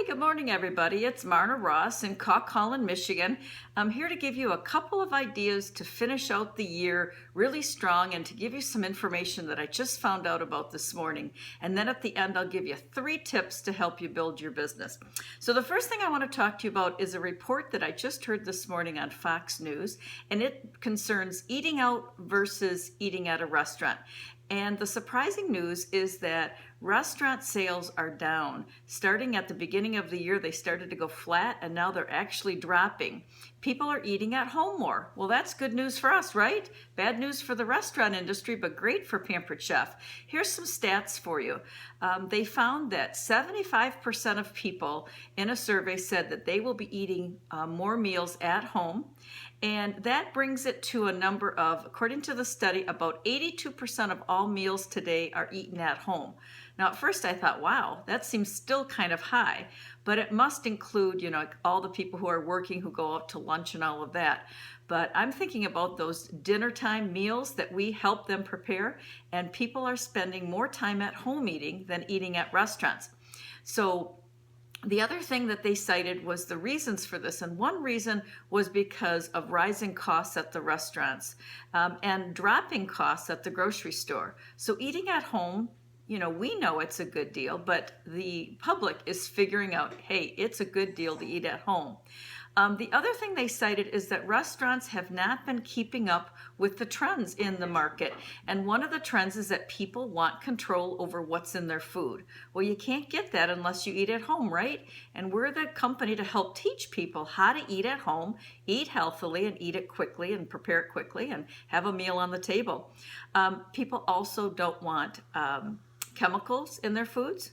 Hey, good morning, everybody. It's Marna Ross in Holland, Michigan. I'm here to give you a couple of ideas to finish out the year really strong and to give you some information that I just found out about this morning. And then at the end, I'll give you 3 tips to help you build your business. So the first thing I want to talk to you about is a report that I just heard this morning on Fox News, and it concerns eating out versus eating at a restaurant. And the surprising news is that restaurant sales are down. Starting at the beginning of the year, they started to go flat, and now they're actually dropping. People are eating at home more. Well, that's good news for us, right? Bad news for the restaurant industry, but great for Pampered Chef. Here's some stats for you. They found that 75% of people in a survey said that they will be eating more meals at home. And that brings it to a number of, according to the study, about 82% of all meals today are eaten at home. Now, at first I thought, wow, that seems still kind of high, but it must include, all the people who are working, who go out to lunch and all of that. But I'm thinking about those dinner time meals that we help them prepare, and people are spending more time at home eating than eating at restaurants. So the other thing that they cited was the reasons for this, and one reason was because of rising costs at the restaurants and dropping costs at the grocery store. So eating at home, we know it's a good deal, but the public is figuring out, hey, it's a good deal to eat at home. The other thing they cited is that restaurants have not been keeping up with the trends in the market. And one of the trends is that people want control over what's in their food. Well, you can't get that unless you eat at home, right? And we're the company to help teach people how to eat at home, eat healthily, and eat it quickly and prepare it quickly and have a meal on the table. People also don't want chemicals in their foods,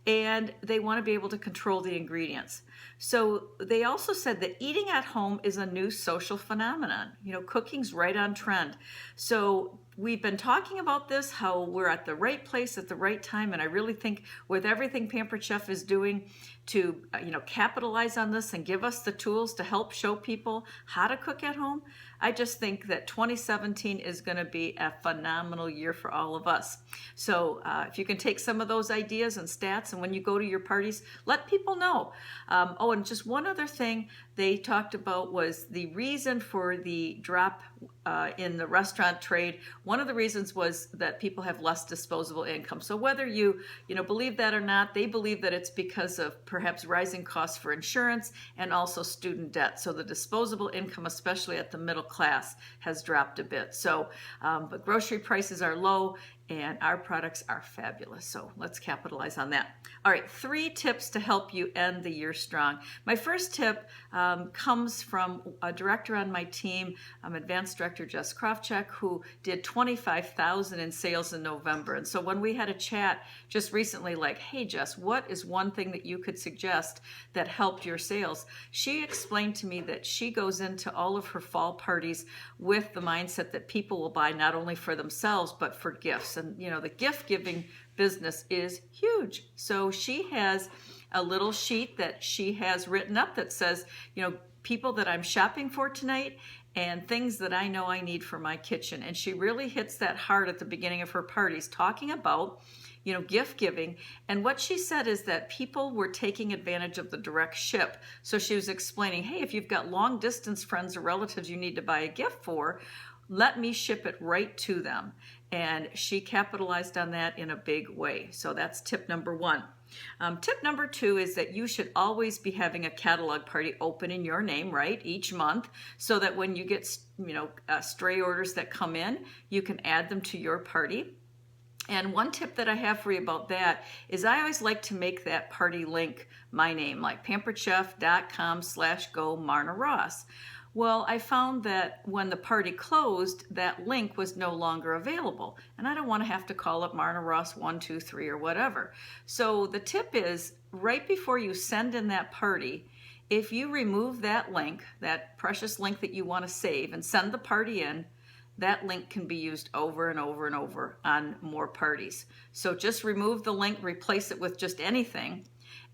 and they want to be able to control the ingredients. So they also said that eating at home is a new social phenomenon. Cooking's right on trend. So we've been talking about this, how we're at the right place at the right time, and I really think with everything Pampered Chef is doing to capitalize on this and give us the tools to help show people how to cook at home, I just think that 2017 is going to be a phenomenal year for all of us. So if you can take some of those ideas and stats, and when you go to your parties, let people know. And just one other thing they talked about was the reason for the drop in the restaurant trade. One of the reasons was that people have less disposable income. So whether you believe that or not, they believe that it's because of perhaps rising costs for insurance and also student debt. So the disposable income, especially at the middle class, has dropped a bit. So, but grocery prices are low, and our products are fabulous. So let's capitalize on that. All right, 3 tips to help you end the year strong. My first tip comes from a director on my team, Advanced Director Jess Krofchek, who did $25,000 in sales in November. And so when we had a chat just recently, like, hey, Jess, what is one thing that you could suggest that helped your sales? She explained to me that she goes into all of her fall parties with the mindset that people will buy not only for themselves, but for gifts. And, the gift giving business is huge. So she has a little sheet that she has written up that says, people that I'm shopping for tonight and things that I know I need for my kitchen. And she really hits that hard at the beginning of her parties, talking about gift giving. And what she said is that people were taking advantage of the direct ship. So she was explaining, hey, if you've got long distance friends or relatives you need to buy a gift for, let me ship it right to them. And she capitalized on that in a big way. So that's tip number 1. Tip number 2 is that you should always be having a catalog party open in your name, right, each month, so that when you get, stray orders that come in, you can add them to your party. And one tip that I have for you about that is I always like to make that party link my name, like pamperedchef.com/go Marna Ross. Well, I found that when the party closed, that link was no longer available. And I don't want to have to call up Marna Ross 123 or whatever. So the tip is, right before you send in that party, if you remove that link, that precious link that you want to save, and send the party in, that link can be used over and over and over on more parties. So just remove the link, replace it with just anything,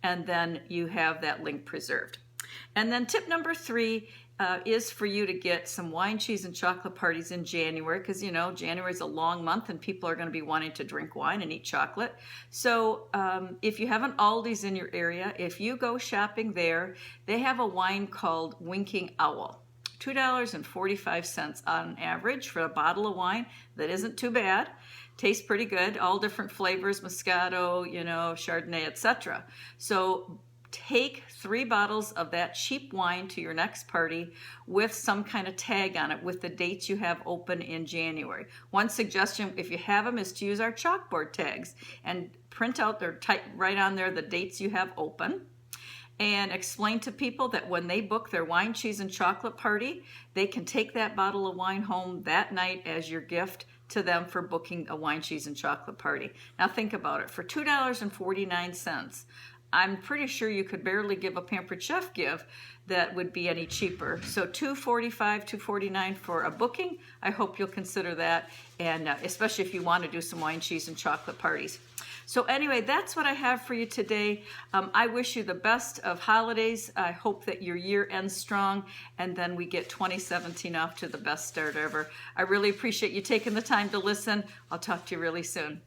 and then you have that link preserved. And then tip number 3 is for you to get some wine, cheese, and chocolate parties in January, because you know January is a long month and people are going to be wanting to drink wine and eat chocolate. So if you have an Aldi's in your area, if you go shopping there, they have a wine called Winking Owl. $2.45 on average for a bottle of wine. That isn't too bad. Tastes pretty good. All different flavors, Moscato, you know, Chardonnay, etc. So take 3 bottles of that cheap wine to your next party with some kind of tag on it with the dates you have open in January. One suggestion, if you have them, is to use our chalkboard tags and print out or type right on there the dates you have open, and explain to people that when they book their wine, cheese, and chocolate party, they can take that bottle of wine home that night as your gift to them for booking a wine, cheese, and chocolate party. Now think about it. For $2.49, I'm pretty sure you could barely give a Pampered Chef gift that would be any cheaper. So $2.45, $2.49 for a booking. I hope you'll consider that, and especially if you want to do some wine, cheese, and chocolate parties. So anyway, that's what I have for you today. I wish you the best of holidays. I hope that your year ends strong, and then we get 2017 off to the best start ever. I really appreciate you taking the time to listen. I'll talk to you really soon.